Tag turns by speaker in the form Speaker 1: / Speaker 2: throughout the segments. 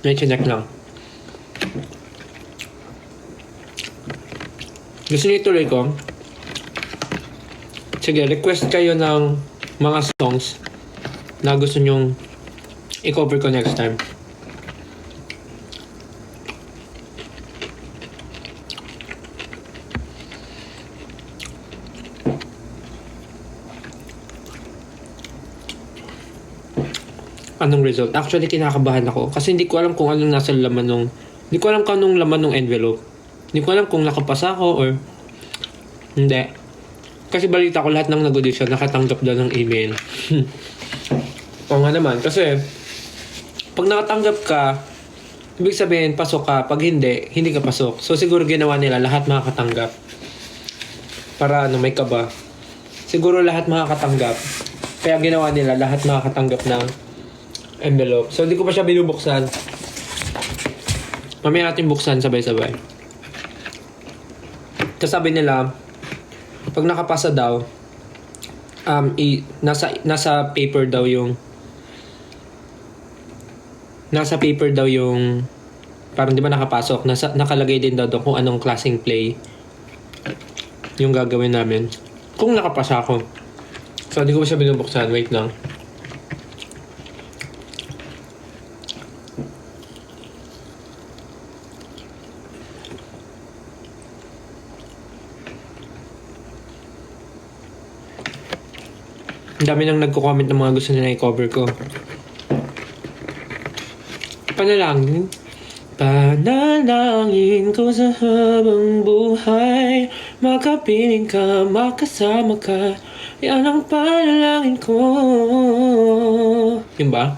Speaker 1: May chinek lang. Gusto niyo ituloy ko? Sige, request kayo ng mga songs na gusto nyong i-cover ko next time. Anong result? Actually, kinakabahan ako. Kasi hindi ko alam kung anong nasa laman nung... Hindi ko alam kung anong laman nung envelope. Hindi ko alam kung nakapasa ako or... Hindi. Kasi balita ko lahat ng nag-audition nakatanggap daw ng email. Oo nga naman. Kasi... Pag nakatanggap ka, ibig sabihin, pasok ka. Pag hindi, hindi ka pasok. So, siguro ginawa nila lahat makakatanggap. Para ano, may kaba. Siguro lahat makakatanggap. Kaya ginawa nila lahat makakatanggap ng envelope. So, hindi ko pa siya binubuksan. Mamaya natin buksan sabay-sabay. Tapos sabi nila, pag nakapasa daw, nasa paper daw yung parang di ba nakapasok, nakalagay din daw doon kung anong klaseng play yung gagawin namin. Kung nakapasa ako. So, hindi ko pa siya binubuksan. Wait lang. Ang dami nang nagko-comment ng mga gusto nila i-cover ko. Panalangin ko sa habang buhay, makapiling ka, makasama ka, yan ang panalangin ko. Yun ba?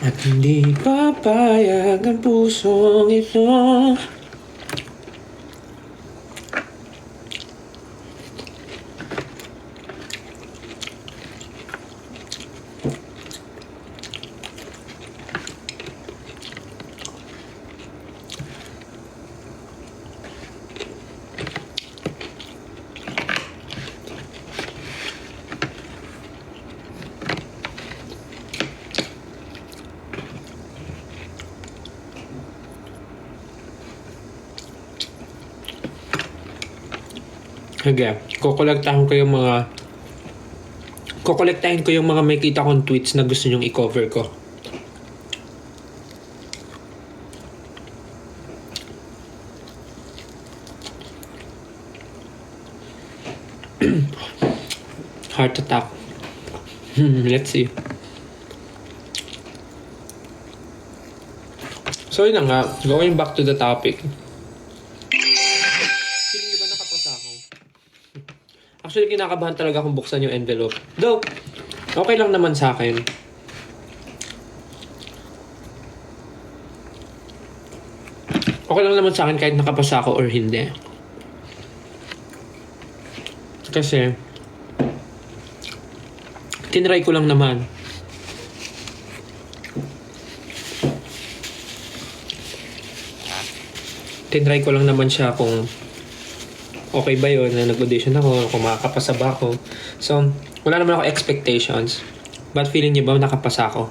Speaker 1: At hindi papayag ang pusong ito. Sige, kukolektahin ko yung mga may kita kong tweets na gusto nyong i-cover ko. Heart attack. Let's see. So yun na nga, going back to the topic. Actually, kinakabahan talaga akong buksan yung envelope. Though, okay lang naman sa akin. Okay lang naman sa akin kahit nakapasa ako or hindi. Kasi, tinry ko lang naman. Tinry ko lang naman siya kung okay ba yun na nag-audition ako, kung makakapasa ba ako. So, wala naman ako expectations. But feeling niyo ba nakapasa ako?